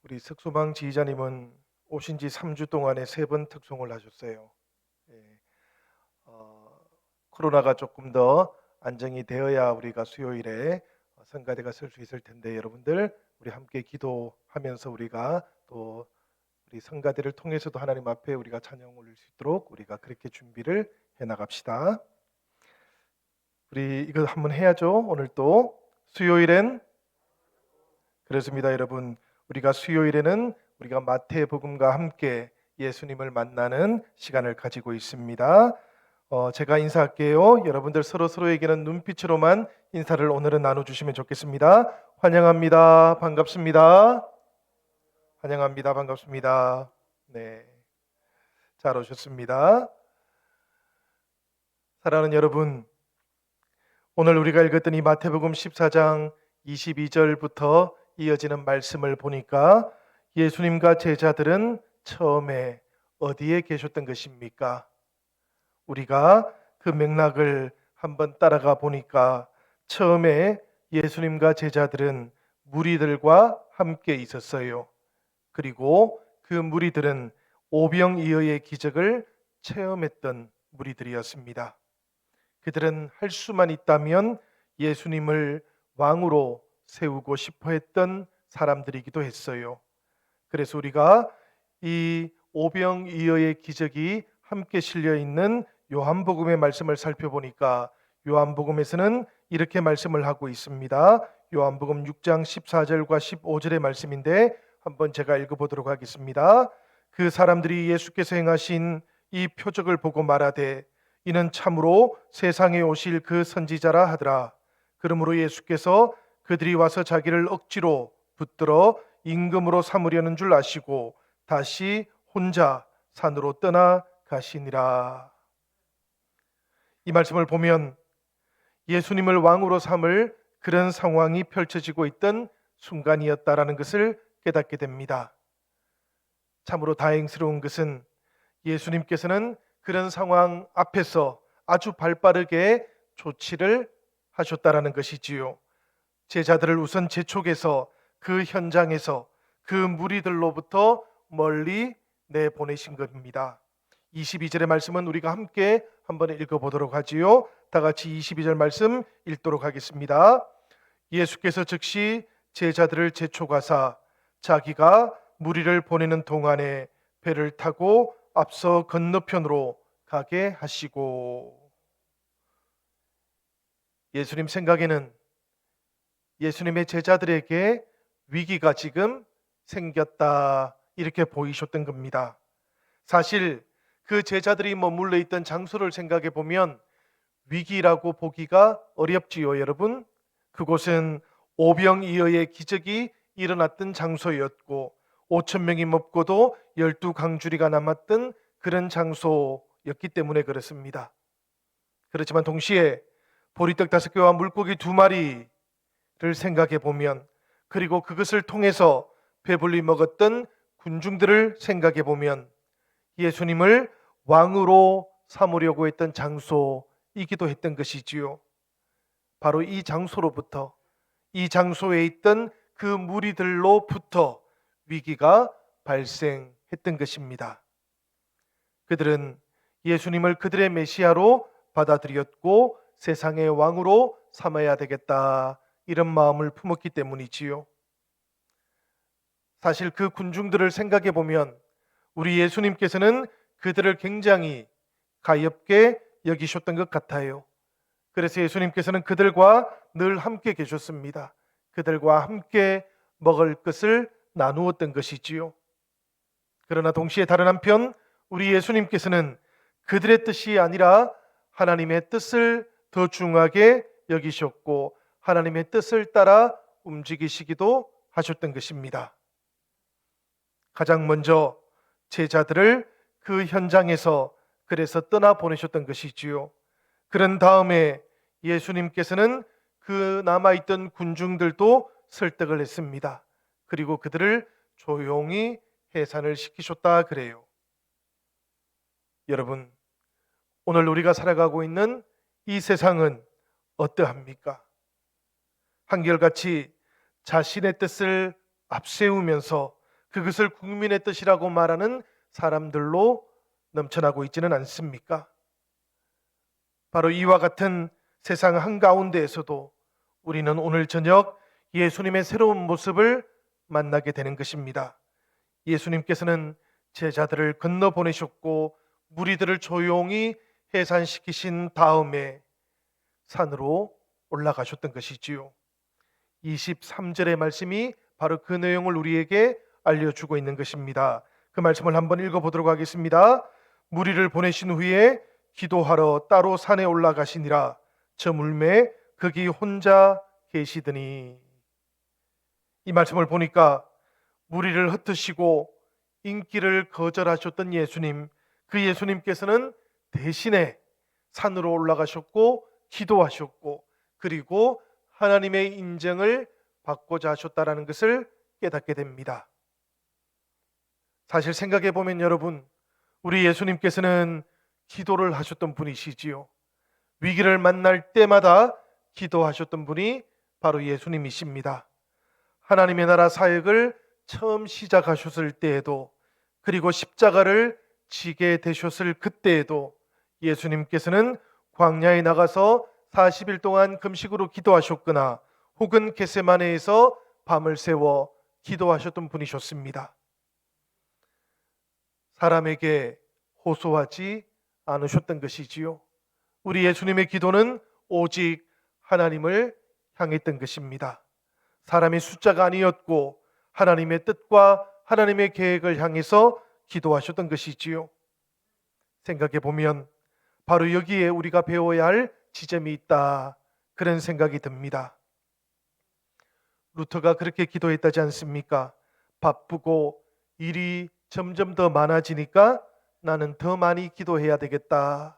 우리 석소방 지휘자님은 오신 지 3주 동안에 3번 특송을 하셨어요. 예, 어, 코로나가 조금 더 안정이 되어야 우리가 수요일에 성가대가 쓸 수 있을 텐데, 여러분들 우리 함께 기도하면서 우리가 또 우리 성가대를 통해서도 하나님 앞에 우리가 찬양 올릴 수 있도록 우리가 그렇게 준비를 해 나갑시다. 우리 이거 한번 해야죠. 오늘 또 수요일엔 그렇습니다, 여러분. 우리가 수요일에는 우리가 마태복음과 함께 예수님을 만나는 시간을 가지고 있습니다. 제가 인사할게요. 여러분들 서로에게는 눈빛으로만 인사를 오늘은 나눠주시면 좋겠습니다. 환영합니다. 반갑습니다. 환영합니다. 반갑습니다. 네, 잘 오셨습니다. 사랑하는 여러분, 오늘 우리가 읽었던 이 마태복음 14장 22절부터 이어지는 말씀을 보니까 예수님과 제자들은 처음에 어디에 계셨던 것입니까? 우리가 그 맥락을 한번 따라가 보니까 처음에 예수님과 제자들은 무리들과 함께 있었어요. 그리고 그 무리들은 오병이어의 기적을 체험했던 무리들이었습니다. 그들은 할 수만 있다면 예수님을 왕으로 세우고 싶어 했던 사람들이기도 했어요. 그래서 우리가 이 오병이어의 기적이 함께 실려 있는 요한복음의 말씀을 살펴보니까 요한복음에서는 이렇게 말씀을 하고 있습니다. 요한복음 6장 14절과 15절의 말씀인데 한번 제가 읽어보도록 하겠습니다. 그 사람들이 예수께서 행하신 이 표적을 보고 말하되 이는 참으로 세상에 오실 그 선지자라 하더라. 그러므로 예수께서 그들이 와서 자기를 억지로 붙들어 임금으로 삼으려는 줄 아시고 다시 혼자 산으로 떠나 가시니라. 이 말씀을 보면 예수님을 왕으로 삼을 그런 상황이 펼쳐지고 있던 순간이었다라는 것을 깨닫게 됩니다. 참으로 다행스러운 것은 예수님께서는 그런 상황 앞에서 아주 발빠르게 조치를 하셨다라는 것이지요. 제자들을 우선 재촉해서 그 현장에서 그 무리들로부터 멀리 내보내신 겁니다. 22절의 말씀은 우리가 함께 한번 읽어보도록 하지요. 다 같이 22절 말씀 읽도록 하겠습니다. 예수께서 즉시 제자들을 재촉하사 자기가 무리를 보내는 동안에 배를 타고 앞서 건너편으로 가게 하시고, 예수님 생각에는 예수님의 제자들에게 위기가 지금 생겼다 이렇게 보이셨던 겁니다. 사실 그 제자들이 머물러 있던 장소를 생각해 보면 위기라고 보기가 어렵지요, 여러분. 그곳은 오병이어의 기적이 일어났던 장소였고 5천 명이 먹고도 12강주리가 남았던 그런 장소였기 때문에 그렇습니다. 그렇지만 동시에 보리떡 5개와 물고기 2마리를 생각해 보면, 그리고 그것을 통해서 배불리 먹었던 군중들을 생각해 보면 예수님을 왕으로 삼으려고 했던 장소이기도 했던 것이지요. 바로 이 장소로부터, 이 장소에 있던 그 무리들로부터 위기가 발생했던 것입니다. 그들은 예수님을 그들의 메시아로 받아들였고 세상의 왕으로 삼아야 되겠다 이런 마음을 품었기 때문이지요. 사실 그 군중들을 생각해 보면 우리 예수님께서는 그들을 굉장히 가엾게 여기셨던 것 같아요. 그래서 예수님께서는 그들과 늘 함께 계셨습니다. 그들과 함께 먹을 것을 나누었던 것이지요. 그러나 동시에 다른 한편 우리 예수님께서는 그들의 뜻이 아니라 하나님의 뜻을 더 중하게 여기셨고 하나님의 뜻을 따라 움직이시기도 하셨던 것입니다. 가장 먼저 제자들을 그 현장에서 그래서 떠나보내셨던 것이지요. 그런 다음에 예수님께서는 그 남아있던 군중들도 설득을 했습니다. 그리고 그들을 조용히 해산을 시키셨다 그래요. 여러분, 오늘 우리가 살아가고 있는 이 세상은 어떠합니까? 한결같이 자신의 뜻을 앞세우면서 그것을 국민의 뜻이라고 말하는 사람들로 넘쳐나고 있지는 않습니까? 바로 이와 같은 세상 한가운데에서도 우리는 오늘 저녁 예수님의 새로운 모습을 만나게 되는 것입니다. 예수님께서는 제자들을 건너 보내셨고 무리들을 조용히 해산시키신 다음에 산으로 올라가셨던 것이지요. 23절의 말씀이 바로 그 내용을 우리에게 알려주고 있는 것입니다. 그 말씀을 한번 읽어보도록 하겠습니다. 무리를 보내신 후에 기도하러 따로 산에 올라가시니라. 저 물매 거기 혼자 계시더니. 이 말씀을 보니까 무리를 흩으시고 인기를 거절하셨던 예수님, 그 예수님께서는 대신에 산으로 올라가셨고 기도하셨고 그리고 하나님의 인정을 받고자 하셨다라는 것을 깨닫게 됩니다. 사실 생각해 보면 여러분, 우리 예수님께서는 기도를 하셨던 분이시지요. 위기를 만날 때마다 기도하셨던 분이 바로 예수님이십니다. 하나님의 나라 사역을 처음 시작하셨을 때에도 그리고 십자가를 지게 되셨을 그때에도 예수님께서는 광야에 나가서 40일 동안 금식으로 기도하셨거나 혹은 겟세마네에서 밤을 새워 기도하셨던 분이셨습니다. 사람에게 호소하지 않으셨던 것이지요. 우리 예수님의 기도는 오직 하나님을 향했던 것입니다. 사람의 숫자가 아니었고 하나님의 뜻과 하나님의 계획을 향해서 기도하셨던 것이지요. 생각해 보면 바로 여기에 우리가 배워야 할 지점이 있다, 그런 생각이 듭니다. 루터가 그렇게 기도했다지 않습니까? 바쁘고 일이 점점 더 많아지니까 나는 더 많이 기도해야 되겠다.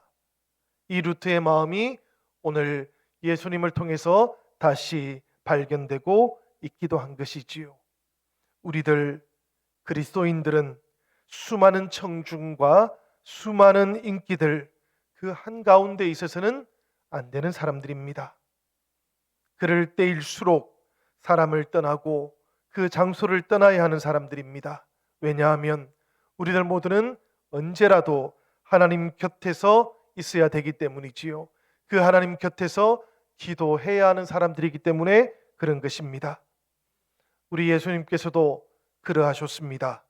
이 루터의 마음이 오늘 예수님을 통해서 다시 발견되고 있기도 한 것이지요. 우리들 그리스도인들은 수많은 청중과 수많은 인기들 그 한가운데 있어서는 안 되는 사람들입니다. 그럴 때일수록 사람을 떠나고 그 장소를 떠나야 하는 사람들입니다. 왜냐하면 우리들 모두는 언제라도 하나님 곁에서 있어야 되기 때문이지요. 그 하나님 곁에서 기도해야 하는 사람들이기 때문에 그런 것입니다. 우리 예수님께서도 그러하셨습니다.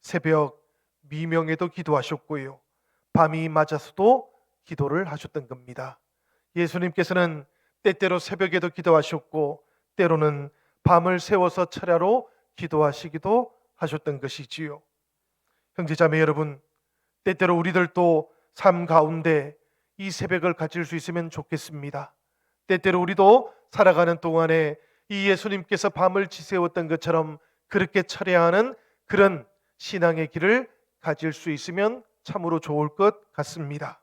새벽 미명에도 기도하셨고요. 밤이 맞아서도 기도를 하셨던 겁니다. 예수님께서는 때때로 새벽에도 기도하셨고 때로는 밤을 새워서 철야로 기도하시기도 하셨던 것이지요. 형제자매 여러분, 때때로 우리들도 삶 가운데 이 새벽을 가질 수 있으면 좋겠습니다. 때때로 우리도 살아가는 동안에 이 예수님께서 밤을 지새웠던 것처럼 그렇게 철야하는 그런 신앙의 길을 가질 수 있으면 참으로 좋을 것 같습니다.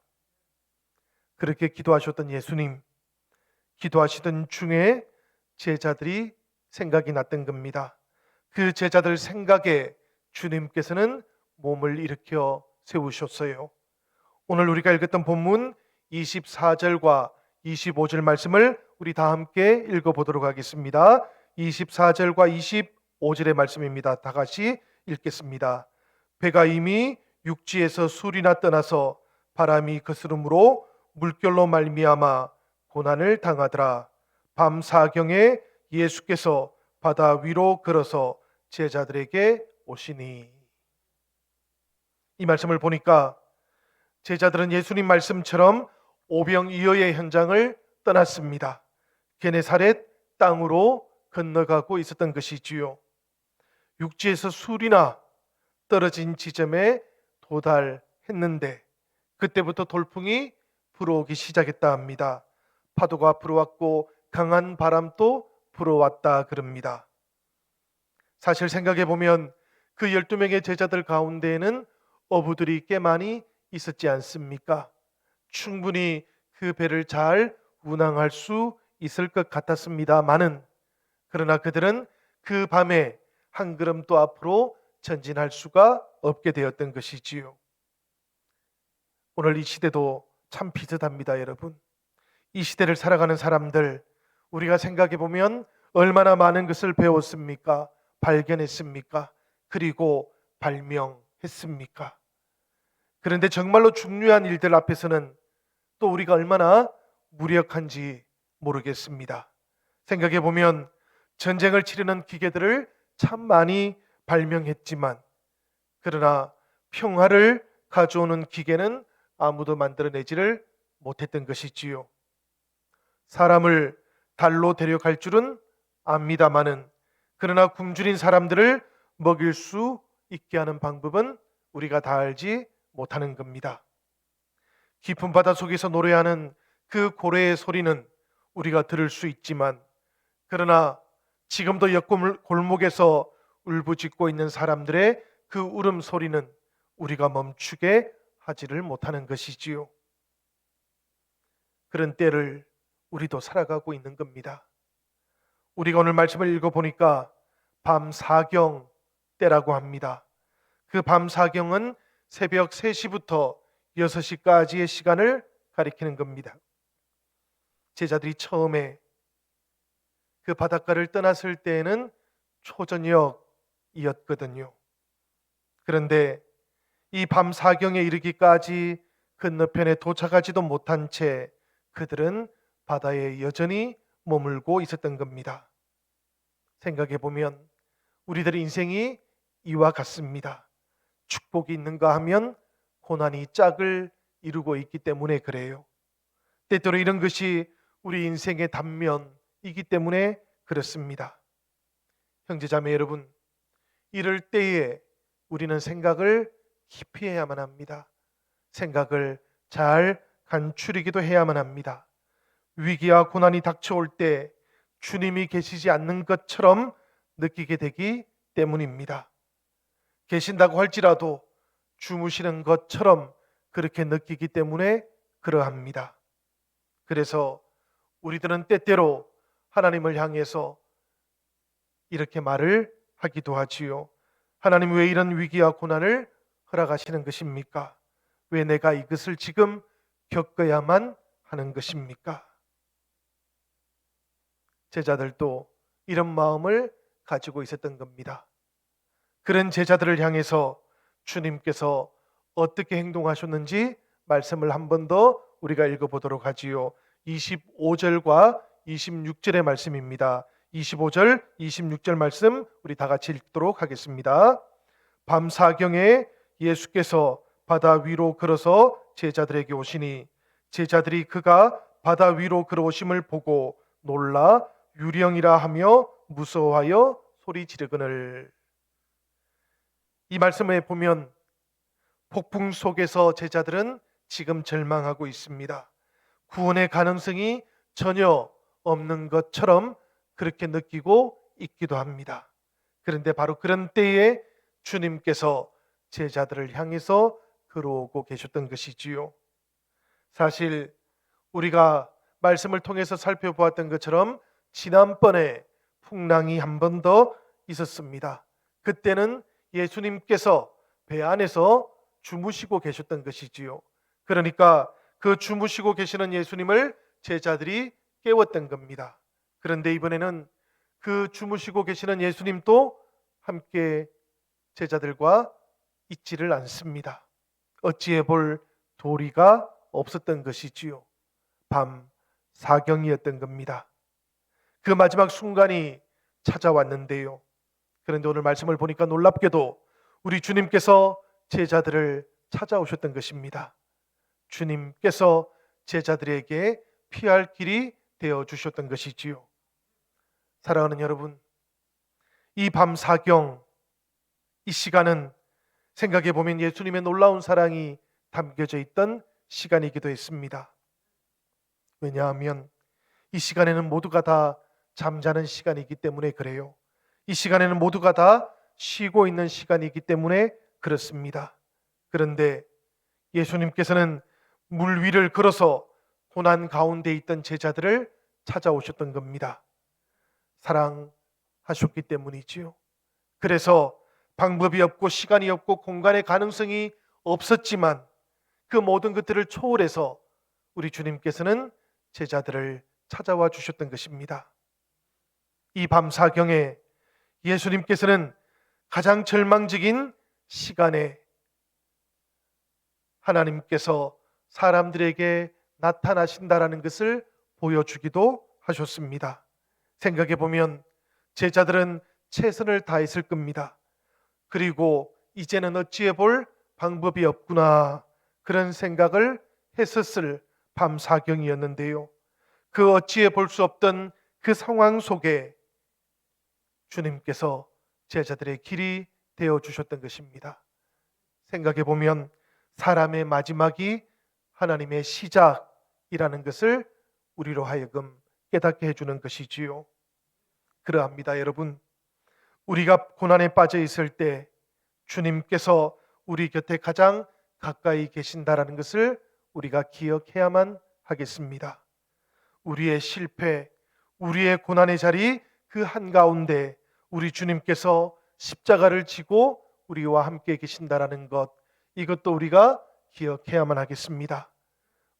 그렇게 기도하셨던 예수님, 기도하시던 중에 제자들이 생각이 났던 겁니다. 그 제자들 생각에 주님께서는 몸을 일으켜 세우셨어요. 오늘 우리가 읽었던 본문 24절과 25절 말씀을 우리 다 함께 읽어보도록 하겠습니다. 24절과 25절의 말씀입니다. 다 같이 읽겠습니다. 배가 이미 육지에서 술이나 떠나서 바람이 거스름으로 물결로 말미암아 고난을 당하더라. 밤 사경에 예수께서 바다 위로 걸어서 제자들에게 오시니. 이 말씀을 보니까 제자들은 예수님 말씀처럼 오병이어의 현장을 떠났습니다. 게네사렛 땅으로 건너가고 있었던 것이지요. 육지에서 술이나 떨어진 지점에 도달했는데 그때부터 돌풍이 불어오기 시작했다 합니다. 파도가 불어왔고 강한 바람도 불어왔다 그럽니다. 사실 생각해 보면 그 12명의 제자들 가운데에는 어부들이 꽤 많이 있었지 않습니까? 충분히 그 배를 잘 운항할 수 있을 것 같았습니다마는 그러나 그들은 그 밤에 한 걸음도 앞으로 전진할 수가 없게 되었던 것이지요. 오늘 이 시대도 참 비슷합니다, 여러분. 이 시대를 살아가는 사람들, 우리가 생각해 보면 얼마나 많은 것을 배웠습니까? 발견했습니까? 그리고 발명했습니까? 그런데 정말로 중요한 일들 앞에서는 또 우리가 얼마나 무력한지 모르겠습니다. 생각해 보면 전쟁을 치르는 기계들을 참 많이 발명했지만, 그러나 평화를 가져오는 기계는 아무도 만들어내지를 못했던 것이지요. 사람을 달로 데려갈 줄은 압니다마는, 그러나 굶주린 사람들을 먹일 수 있게 하는 방법은 우리가 다 알지 못하는 겁니다. 깊은 바다 속에서 노래하는 그 고래의 소리는 우리가 들을 수 있지만, 그러나 지금도 옆 골목에서 울부짖고 있는 사람들의 그 울음소리는 우리가 멈추게 하지를 못하는 것이지요. 그런 때를 우리도 살아가고 있는 겁니다. 우리가 오늘 말씀을 읽어보니까 밤사경 때라고 합니다. 그 밤사경은 새벽 3시부터 6시까지의 시간을 가리키는 겁니다. 제자들이 처음에 그 바닷가를 떠났을 때에는 초저녁이었거든요. 그런데 이 밤사경에 이르기까지 건너편에 도착하지도 못한 채 그들은 바다에 여전히 머물고 있었던 겁니다. 생각해 보면 우리들의 인생이 이와 같습니다. 축복이 있는가 하면 고난이 짝을 이루고 있기 때문에 그래요. 때때로 이런 것이 우리 인생의 단면이기 때문에 그렇습니다. 형제자매 여러분, 이럴 때에 우리는 생각을 깊이 해야만 합니다. 생각을 잘 간추리기도 해야만 합니다. 위기와 고난이 닥쳐올 때 주님이 계시지 않는 것처럼 느끼게 되기 때문입니다. 계신다고 할지라도 주무시는 것처럼 그렇게 느끼기 때문에 그러합니다. 그래서 우리들은 때때로 하나님을 향해서 이렇게 말을 하기도 하지요. 하나님, 왜 이런 위기와 고난을 허락하시는 것입니까? 왜 내가 이것을 지금 겪어야만 하는 것입니까? 제자들도 이런 마음을 가지고 있었던 겁니다. 그런 제자들을 향해서 주님께서 어떻게 행동하셨는지 말씀을 한 번 더 우리가 읽어보도록 하지요. 25절과 26절의 말씀입니다. 25절, 26절 말씀 우리 다 같이 읽도록 하겠습니다. 밤사경에 예수께서 바다 위로 걸어서 제자들에게 오시니 제자들이 그가 바다 위로 걸어오심을 보고 놀라 유령이라 하며 무서워하여 소리 지르거늘. 이 말씀에 보면 폭풍 속에서 제자들은 지금 절망하고 있습니다. 구원의 가능성이 전혀 없는 것처럼 그렇게 느끼고 있기도 합니다. 그런데 바로 그런 때에 주님께서 제자들을 향해서 걸어오고 계셨던 것이지요. 사실 우리가 말씀을 통해서 살펴보았던 것처럼 지난번에 풍랑이 한 번 더 있었습니다. 그때는 예수님께서 배 안에서 주무시고 계셨던 것이지요. 그러니까 그 주무시고 계시는 예수님을 제자들이 깨웠던 겁니다. 그런데 이번에는 그 주무시고 계시는 예수님도 함께 제자들과 있지를 않습니다. 어찌해 볼 도리가 없었던 것이지요. 밤 사경이었던 겁니다. 그 마지막 순간이 찾아왔는데요. 그런데 오늘 말씀을 보니까 놀랍게도 우리 주님께서 제자들을 찾아오셨던 것입니다. 주님께서 제자들에게 피할 길이 되어 주셨던 것이지요. 사랑하는 여러분, 이 밤 사경, 이 시간은 생각해 보면 예수님의 놀라운 사랑이 담겨져 있던 시간이기도 했습니다. 왜냐하면 이 시간에는 모두가 다 잠자는 시간이기 때문에 그래요. 이 시간에는 모두가 다 쉬고 있는 시간이기 때문에 그렇습니다. 그런데 예수님께서는 물 위를 걸어서 고난 가운데 있던 제자들을 찾아오셨던 겁니다. 사랑하셨기 때문이지요. 그래서 방법이 없고 시간이 없고 공간의 가능성이 없었지만 그 모든 것들을 초월해서 우리 주님께서는 제자들을 찾아와 주셨던 것입니다. 이 밤사경에 예수님께서는 가장 절망적인 시간에 하나님께서 사람들에게 나타나신다라는 것을 보여주기도 하셨습니다. 생각해 보면 제자들은 최선을 다했을 겁니다. 그리고 이제는 어찌해 볼 방법이 없구나, 그런 생각을 했었을 밤 사경이었는데요. 그 어찌해 볼 수 없던 그 상황 속에 주님께서 제자들의 길이 되어 주셨던 것입니다. 생각해 보면 사람의 마지막이 하나님의 시작이라는 것을 우리로 하여금 깨닫게 해주는 것이지요. 그러합니다, 여러분. 우리가 고난에 빠져 있을 때 주님께서 우리 곁에 가장 가까이 계신다라는 것을 우리가 기억해야만 하겠습니다. 우리의 실패, 우리의 고난의 자리 그 한가운데 우리 주님께서 십자가를 지고 우리와 함께 계신다라는 것, 이것도 우리가 기억해야만 하겠습니다.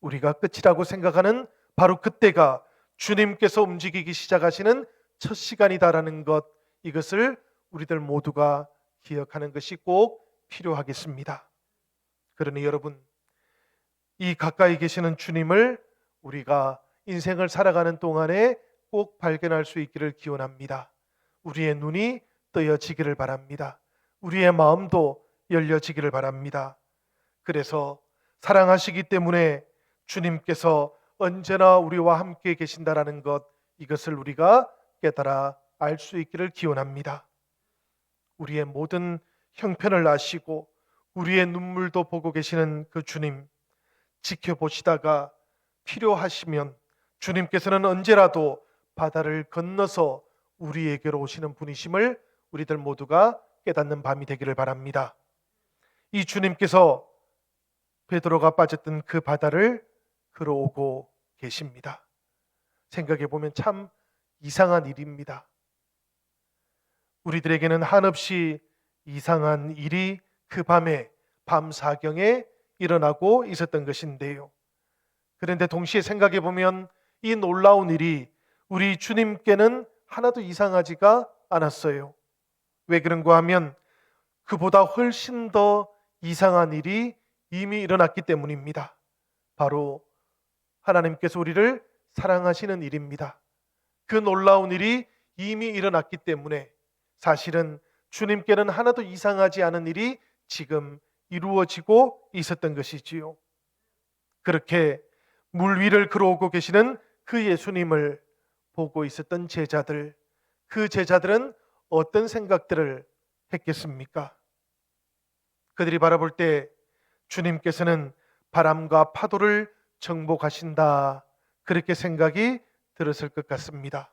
우리가 끝이라고 생각하는 바로 그때가 주님께서 움직이기 시작하시는 첫 시간이다라는 것, 이것을 우리들 모두가 기억하는 것이 꼭 필요하겠습니다. 그러니 여러분, 이 가까이 계시는 주님을 우리가 인생을 살아가는 동안에 꼭 발견할 수 있기를 기원합니다. 우리의 눈이 뜨여지기를 바랍니다. 우리의 마음도 열려지기를 바랍니다. 그래서 사랑하시기 때문에 주님께서 언제나 우리와 함께 계신다라는 것, 이것을 우리가 깨달아 알 수 있기를 기원합니다. 우리의 모든 형편을 아시고 우리의 눈물도 보고 계시는 그 주님, 지켜보시다가 필요하시면 주님께서는 언제라도 바다를 건너서 우리에게로 오시는 분이심을 우리들 모두가 깨닫는 밤이 되기를 바랍니다. 이 주님께서 베드로가 빠졌던 그 바다를 걸어오고 계십니다. 생각해 보면 참 이상한 일입니다. 우리들에게는 한없이 이상한 일이 그 밤에 밤 사경에 일어나고 있었던 것인데요. 그런데 동시에 생각해 보면 이 놀라운 일이 우리 주님께는 하나도 이상하지가 않았어요. 왜 그런가 하면 그보다 훨씬 더 이상한 일이 이미 일어났기 때문입니다. 바로 하나님께서 우리를 사랑하시는 일입니다. 그 놀라운 일이 이미 일어났기 때문에 사실은 주님께는 하나도 이상하지 않은 일이 지금 이루어지고 있었던 것이지요. 그렇게 물 위를 걸어오고 계시는 그 예수님을 보고 있었던 제자들, 그 제자들은 어떤 생각들을 했겠습니까? 그들이 바라볼 때 주님께서는 바람과 파도를 정복하신다, 그렇게 생각이 들었을 것 같습니다.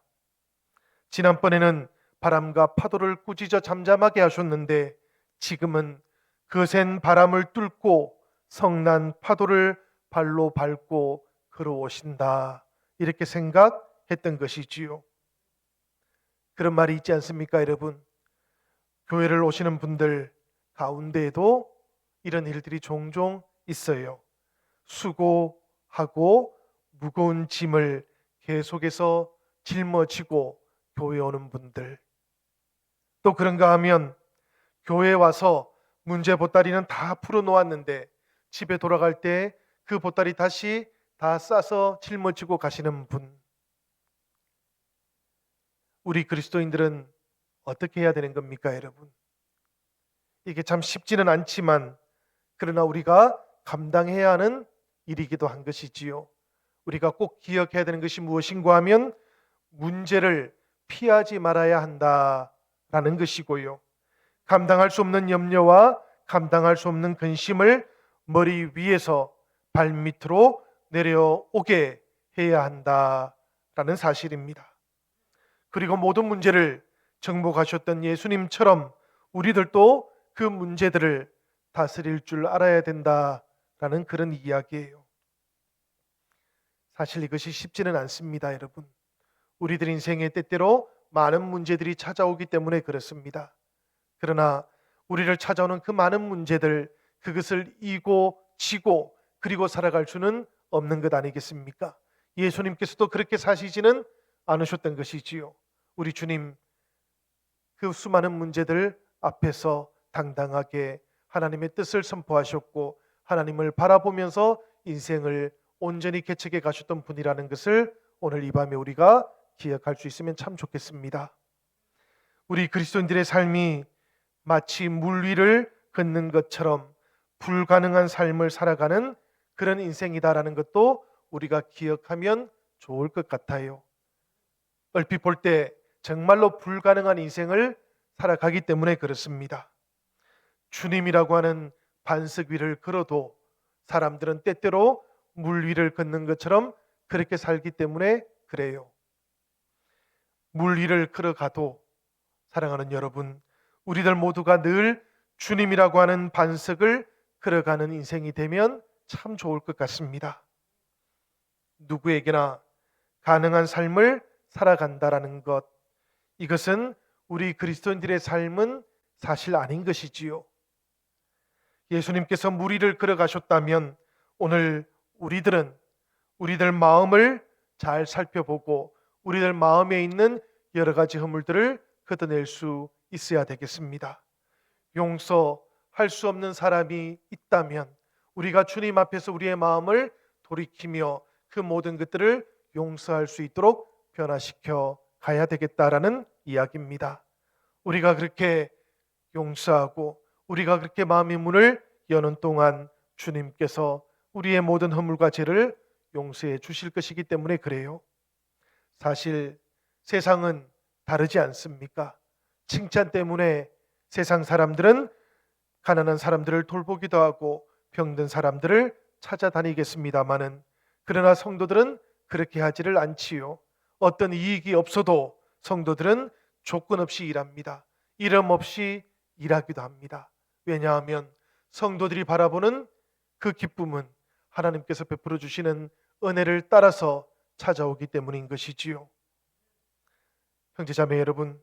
지난번에는 바람과 파도를 꾸짖어 잠잠하게 하셨는데 지금은 거센 바람을 뚫고 성난 파도를 발로 밟고 걸어오신다, 이렇게 생각했던 것이지요. 그런 말이 있지 않습니까, 여러분? 교회를 오시는 분들 가운데에도 이런 일들이 종종 있어요. 수고하고 무거운 짐을 계속해서 짊어지고 교회 오는 분들, 또 그런가 하면 교회에 와서 문제 보따리는 다 풀어놓았는데 집에 돌아갈 때 그 보따리 다시 다 싸서 짊어지고 가시는 분, 우리 그리스도인들은 어떻게 해야 되는 겁니까, 여러분? 이게 참 쉽지는 않지만 그러나 우리가 감당해야 하는 일이기도 한 것이지요. 우리가 꼭 기억해야 되는 것이 무엇인가 하면 문제를 피하지 말아야 한다라는 것이고요. 감당할 수 없는 염려와 감당할 수 없는 근심을 머리 위에서 발밑으로 내려오게 해야 한다라는 사실입니다. 그리고 모든 문제를 정복하셨던 예수님처럼 우리들도 그 문제들을 다스릴 줄 알아야 된다라는 그런 이야기예요. 사실 이것이 쉽지는 않습니다, 여러분. 우리들 인생에 때때로 많은 문제들이 찾아오기 때문에 그렇습니다. 그러나 우리를 찾아오는 그 많은 문제들, 그것을 이고 지고 그리고 살아갈 수는 없는 것 아니겠습니까? 예수님께서도 그렇게 사시지는 않으셨던 것이지요. 우리 주님 그 수많은 문제들 앞에서 당당하게 하나님의 뜻을 선포하셨고 하나님을 바라보면서 인생을 온전히 개척해 가셨던 분이라는 것을 오늘 이 밤에 우리가 기억할 수 있으면 참 좋겠습니다. 우리 그리스도인들의 삶이 마치 물 위를 걷는 것처럼 불가능한 삶을 살아가는 그런 인생이다라는 것도 우리가 기억하면 좋을 것 같아요. 얼핏 볼 때 정말로 불가능한 인생을 살아가기 때문에 그렇습니다. 주님이라고 하는 반석 위를 걸어도 사람들은 때때로 물 위를 걷는 것처럼 그렇게 살기 때문에 그래요. 물 위를 걸어가도 사랑하는 여러분, 우리들 모두가 늘 주님이라고 하는 반석을 걸어가는 인생이 되면 참 좋을 것 같습니다. 누구에게나 가능한 삶을 살아간다라는 것, 이것은 우리 그리스도인들의 삶은 사실 아닌 것이지요. 예수님께서 물 위를 걸어가셨다면 오늘 우리들 마음을 잘 살펴보고 우리들 마음에 있는 여러 가지 허물들을 걷어낼 수 있어야 되겠습니다. 용서할 수 없는 사람이 있다면 우리가 주님 앞에서 우리의 마음을 돌이키며 그 모든 것들을 용서할 수 있도록 변화시켜 가야 되겠다라는 이야기입니다. 우리가 그렇게 용서하고 우리가 그렇게 마음의 문을 여는 동안 주님께서 우리의 모든 허물과 죄를 용서해 주실 것이기 때문에 그래요. 사실 세상은 다르지 않습니까? 칭찬 때문에 세상 사람들은 가난한 사람들을 돌보기도 하고 병든 사람들을 찾아다니겠습니다마는 그러나 성도들은 그렇게 하지를 않지요. 어떤 이익이 없어도 성도들은 조건 없이 일합니다. 이름 없이 일하기도 합니다. 왜냐하면 성도들이 바라보는 그 기쁨은 하나님께서 베풀어 주시는 은혜를 따라서 찾아오기 때문인 것이지요. 형제자매 여러분,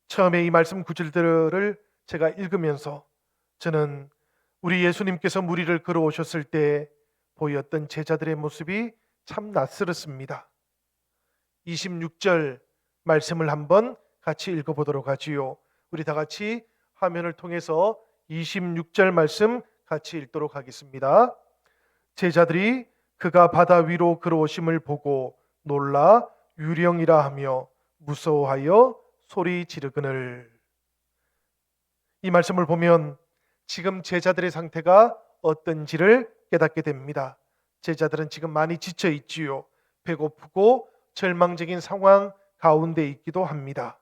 처음에 이 말씀 구절들을 제가 읽으면서 저는 우리 예수님께서 물 위를 걸어오셨을 때 보였던 제자들의 모습이 참 낯설었습니다. 26절 말씀을 한번 같이 읽어보도록 하지요. 우리 다 같이 화면을 통해서 26절 말씀 같이 읽도록 하겠습니다. 제자들이 그가 바다 위로 걸어오심을 보고 놀라 유령이라 하며 무서워하여 소리 지르거늘. 이 말씀을 보면 지금 제자들의 상태가 어떤지를 깨닫게 됩니다. 제자들은 지금 많이 지쳐 있지요. 배고프고 절망적인 상황 가운데 있기도 합니다.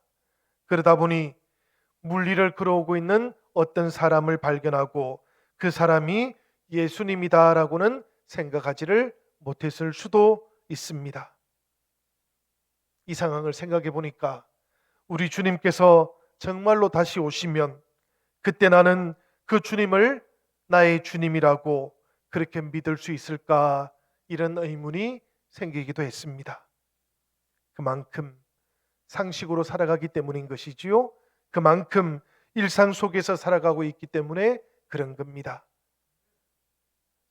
그러다 보니 물 위를 걸어오고 있는 어떤 사람을 발견하고 그 사람이 예수님이다라고는 생각하지를 못했을 수도 있습니다. 이 상황을 생각해 보니까 우리 주님께서 정말로 다시 오시면 그때 나는 그 주님을 나의 주님이라고 그렇게 믿을 수 있을까, 이런 의문이 생기기도 했습니다. 그만큼 상식으로 살아가기 때문인 것이지요. 그만큼 일상 속에서 살아가고 있기 때문에 그런 겁니다.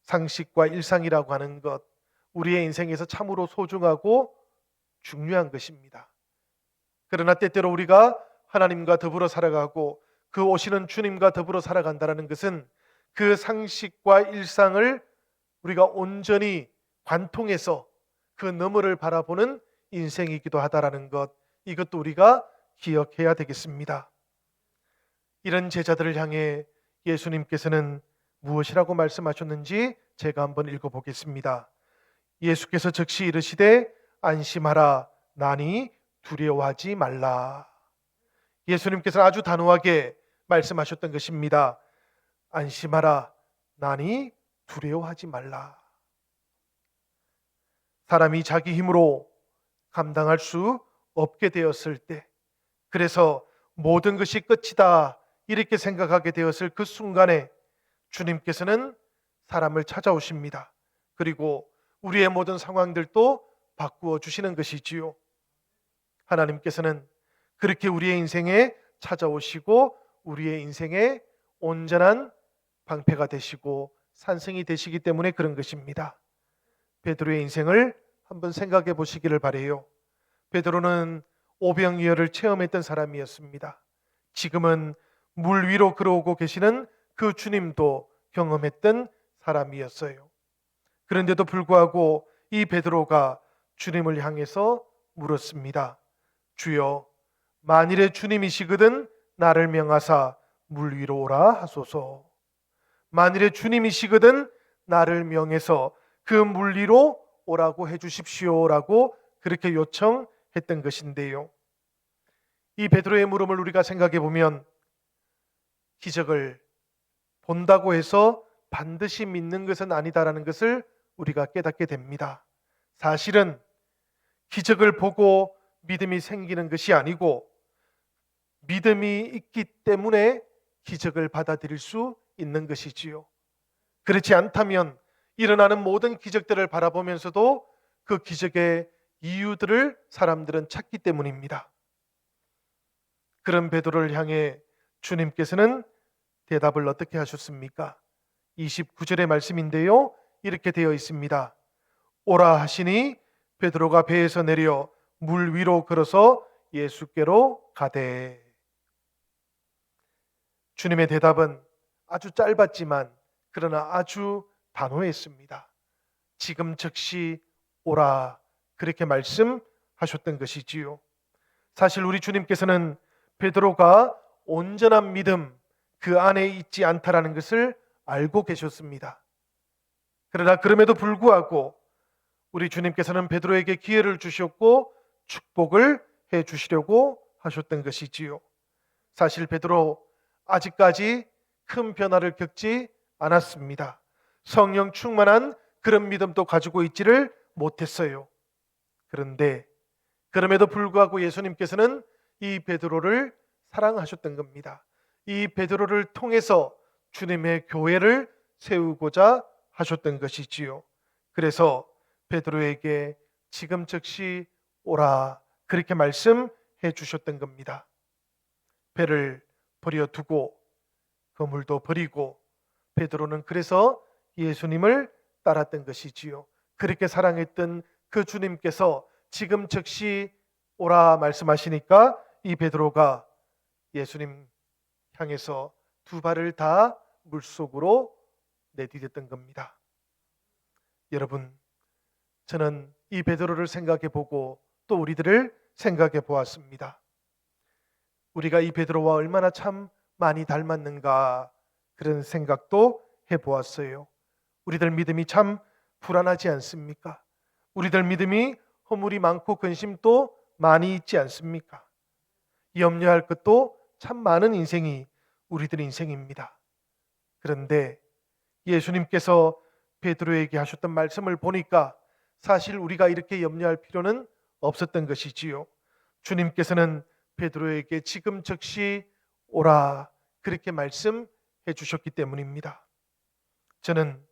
상식과 일상이라고 하는 것, 우리의 인생에서 참으로 소중하고 중요한 것입니다. 그러나 때때로 우리가 하나님과 더불어 살아가고 그 오시는 주님과 더불어 살아간다는 것은 그 상식과 일상을 우리가 온전히 관통해서 그 너머를 바라보는 인생이기도 하다라는 것, 이것도 우리가 기억해야 되겠습니다. 이런 제자들을 향해 예수님께서는 무엇이라고 말씀하셨는지 제가 한번 읽어보겠습니다. 예수께서 즉시 이르시되 안심하라, 나니 두려워하지 말라. 예수님께서는 아주 단호하게 말씀하셨던 것입니다. 안심하라, 나니 두려워하지 말라. 사람이 자기 힘으로 감당할 수 없게 되었을 때, 그래서 모든 것이 끝이다 이렇게 생각하게 되었을 그 순간에 주님께서는 사람을 찾아오십니다. 그리고 우리의 모든 상황들도 바꾸어 주시는 것이지요. 하나님께서는 그렇게 우리의 인생에 찾아오시고 우리의 인생에 온전한 방패가 되시고 산성이 되시기 때문에 그런 것입니다. 베드로의 인생을 한번 생각해 보시기를 바라요. 베드로는 오병이어를 체험했던 사람이었습니다. 지금은 물 위로 걸어오고 계시는 그 주님도 경험했던 사람이었어요. 그런데도 불구하고 이 베드로가 주님을 향해서 물었습니다. 주여, 만일에 주님이시거든 나를 명하사 물 위로 오라 하소서. 만일에 주님이시거든 나를 명해서 그 물 위로 오라고 해주십시오라고 그렇게 요청했던 것인데요. 이 베드로의 물음을 우리가 생각해 보면 기적을 본다고 해서 반드시 믿는 것은 아니다라는 것을 우리가 깨닫게 됩니다. 사실은 기적을 보고 믿음이 생기는 것이 아니고 믿음이 있기 때문에 기적을 받아들일 수 있는 것이지요. 그렇지 않다면 일어나는 모든 기적들을 바라보면서도 그 기적의 이유들을 사람들은 찾기 때문입니다. 그런 베드로를 향해 주님께서는 대답을 어떻게 하셨습니까? 29절의 말씀인데요. 이렇게 되어 있습니다. 오라 하시니 베드로가 배에서 내려 물 위로 걸어서 예수께로 가되. 주님의 대답은 아주 짧았지만 그러나 아주 단호했습니다. 지금 즉시 오라, 그렇게 말씀하셨던 것이지요. 사실 우리 주님께서는 베드로가 온전한 믿음 그 안에 있지 않다라는 것을 알고 계셨습니다. 그러나 그럼에도 불구하고 우리 주님께서는 베드로에게 기회를 주셨고 축복을 해 주시려고 하셨던 것이지요. 사실 베드로 아직까지 큰 변화를 겪지 않았습니다. 성령 충만한 그런 믿음도 가지고 있지를 못했어요. 그런데 그럼에도 불구하고 예수님께서는 이 베드로를 사랑하셨던 겁니다. 이 베드로를 통해서 주님의 교회를 세우고자 하셨던 것이지요. 그래서 베드로에게 지금 즉시 오라, 그렇게 말씀해 주셨던 겁니다. 배를 버려두고 그물도 버리고 베드로는 그래서 예수님을 따랐던 것이지요. 그렇게 사랑했던 그 주님께서 지금 즉시 오라 말씀하시니까 이 베드로가 예수님 향해서 두 발을 다 물속으로 내디뎠던 겁니다. 여러분, 저는 이 베드로를 생각해 보고 또 우리들을 생각해 보았습니다. 우리가 이 베드로와 얼마나 참 많이 닮았는가 그런 생각도 해 보았어요. 우리들 믿음이 참 불안하지 않습니까? 우리들 믿음이 허물이 많고 근심도 많이 있지 않습니까? 염려할 것도 참 많은 인생이 우리들 인생입니다. 그런데 예수님께서 베드로에게 하셨던 말씀을 보니까 사실 우리가 이렇게 염려할 필요는 없었던 것이지요. 주님께서는 베드로에게 지금 즉시 오라, 그렇게 말씀해 주셨기 때문입니다. 저는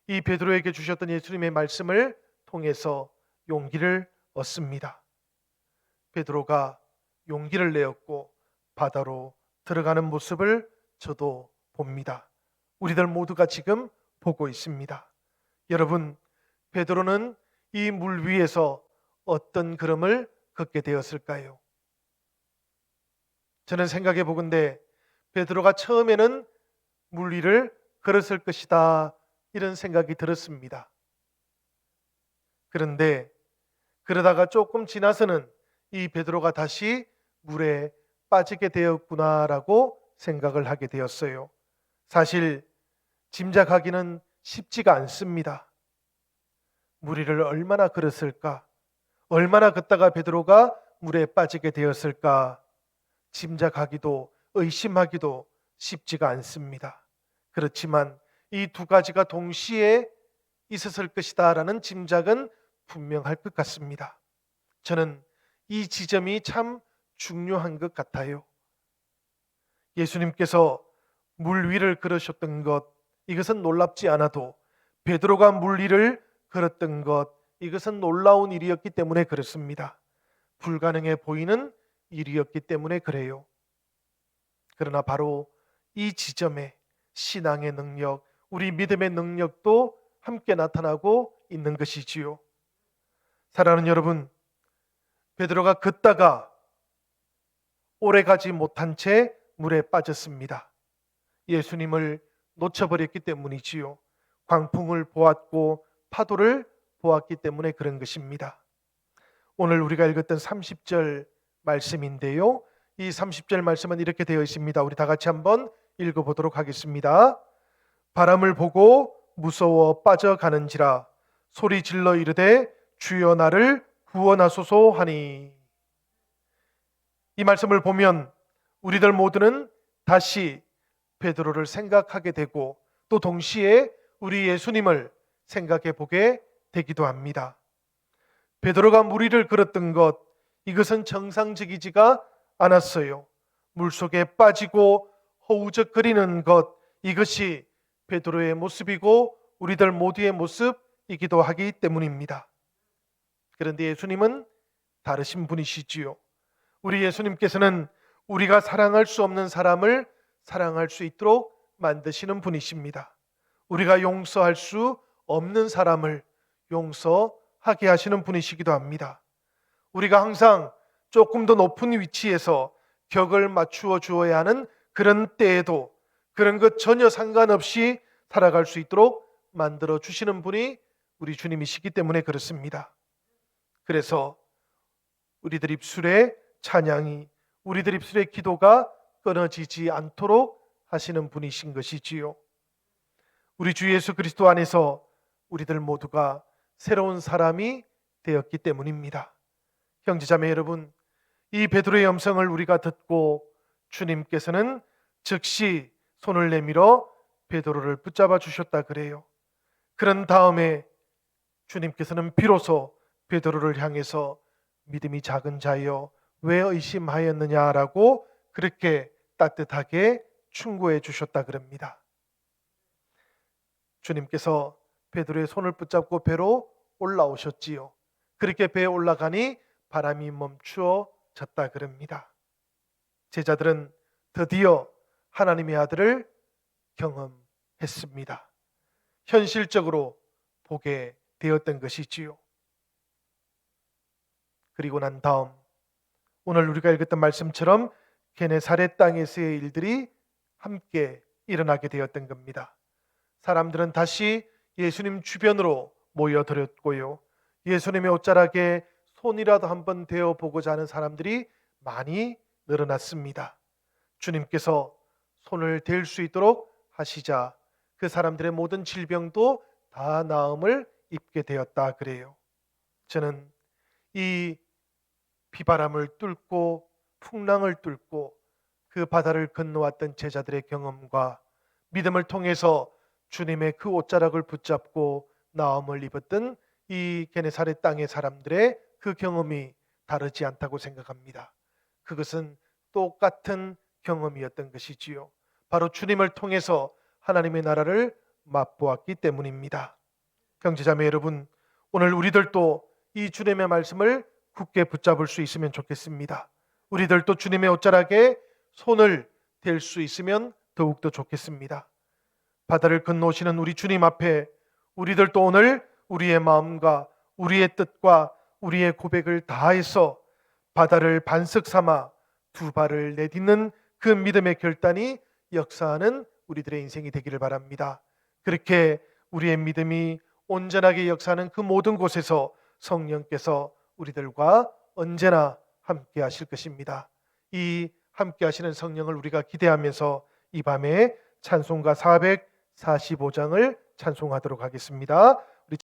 이 베드로에게 주셨던 예수님의 말씀을 통해서 용기를 얻습니다. 베드로가 용기를 내었고 바다로 들어가는 모습을 저도 봅니다. 우리들 모두가 지금 보고 있습니다. 여러분, 베드로는 이 물 위에서 어떤 걸음을 걷게 되었을까요? 저는 생각해 보건대 베드로가 처음에는 물 위를 걸었을 것이다, 이런 생각이 들었습니다. 그런데 그러다가 조금 지나서는 이 베드로가 다시 물에 빠지게 되었구나라고 생각을 하게 되었어요. 사실 짐작하기는 쉽지가 않습니다. 물 위를 얼마나 걸었을까? 얼마나 걷다가 베드로가 물에 빠지게 되었을까? 짐작하기도 의심하기도 쉽지가 않습니다. 그렇지만 이 두 가지가 동시에 있었을 것이다라는 짐작은 분명할 것 같습니다. 저는 이 지점이 참 중요한 것 같아요. 예수님께서 물 위를 걸으셨던 것, 이것은 놀랍지 않아도 베드로가 물 위를 걸었던 것, 이것은 놀라운 일이었기 때문에 그렇습니다. 불가능해 보이는 일이었기 때문에 그래요. 그러나 바로 이 지점에 신앙의 능력, 우리 믿음의 능력도 함께 나타나고 있는 것이지요. 사랑하는 여러분, 베드로가 걷다가 오래 가지 못한 채 물에 빠졌습니다. 예수님을 놓쳐버렸기 때문이지요. 광풍을 보았고 파도를 보았기 때문에 그런 것입니다. 오늘 우리가 읽었던 30절 말씀인데요. 이 30절 말씀은 이렇게 되어 있습니다. 우리 다 같이 한번 읽어보도록 하겠습니다. 바람을 보고 무서워 빠져가는지라 소리 질러 이르되 주여 나를 구원하소서 하니. 이 말씀을 보면 우리들 모두는 다시 베드로를 생각하게 되고 또 동시에 우리 예수님을 생각해 보게 되기도 합니다. 베드로가 물 위를 걸었던 것, 이것은 정상적이지가 않았어요. 물속에 빠지고 허우적거리는 것, 이것이 베드로의 모습이고 우리들 모두의 모습이기도 하기 때문입니다. 그런데 예수님은 다르신 분이시지요. 우리 예수님께서는 우리가 사랑할 수 없는 사람을 사랑할 수 있도록 만드시는 분이십니다. 우리가 용서할 수 없는 사람을 용서하게 하시는 분이시기도 합니다. 우리가 항상 조금 더 높은 위치에서 격을 맞추어 주어야 하는 그런 때에도 그런 것 전혀 상관없이 살아갈 수 있도록 만들어 주시는 분이 우리 주님이시기 때문에 그렇습니다. 그래서 우리들 입술의 찬양이, 우리들 입술의 기도가 끊어지지 않도록 하시는 분이신 것이지요. 우리 주 예수 그리스도 안에서 우리들 모두가 새로운 사람이 되었기 때문입니다. 형제자매 여러분, 이 베드로의 음성을 우리가 듣고 주님께서는 즉시 손을 내밀어 베드로를 붙잡아 주셨다 그래요. 그런 다음에 주님께서는 비로소 베드로를 향해서 믿음이 작은 자여 왜 의심하였느냐라고 그렇게 따뜻하게 충고해 주셨다 그럽니다. 주님께서 베드로의 손을 붙잡고 배로 올라오셨지요. 그렇게 배에 올라가니 바람이 멈추어졌다 그럽니다. 제자들은 드디어 하나님의 아들을 경험했습니다. 현실적으로 보게 되었던 것이지요. 그리고 난 다음 오늘 우리가 읽었던 말씀처럼 게네사렛 땅에서의 일들이 함께 일어나게 되었던 겁니다. 사람들은 다시 예수님 주변으로 모여들었고요. 예수님의 옷자락에 손이라도 한번 대어보고자 하는 사람들이 많이 늘어났습니다. 주님께서 손을 댈 수 있도록 하시자 그 사람들의 모든 질병도 다 나음을 입게 되었다 그래요. 저는 이 비바람을 뚫고 풍랑을 뚫고 그 바다를 건너왔던 제자들의 경험과 믿음을 통해서 주님의 그 옷자락을 붙잡고 나음을 입었던 이 게네사렛 땅의 사람들의 그 경험이 다르지 않다고 생각합니다. 그것은 똑같은 경험이었던 것이지요. 바로 주님을 통해서 하나님의 나라를 맛보았기 때문입니다. 형제자매 여러분, 오늘 우리들도 이 주님의 말씀을 굳게 붙잡을 수 있으면 좋겠습니다. 우리들도 주님의 옷자락에 손을 댈 수 있으면 더욱더 좋겠습니다. 바다를 건너오시는 우리 주님 앞에 우리들도 오늘 우리의 마음과 우리의 뜻과 우리의 고백을 다해서 바다를 반석 삼아 두 발을 내딛는 그 믿음의 결단이 역사하는 우리들의 인생이 되기를 바랍니다. 그렇게 우리의 믿음이 온전하게 역사하는 그 모든 곳에서 성령께서 우리들과 언제나 함께 하실 것입니다. 이 함께 하시는 성령을 우리가 기대하면서 이 밤에 찬송가 445장을 찬송하도록 하겠습니다.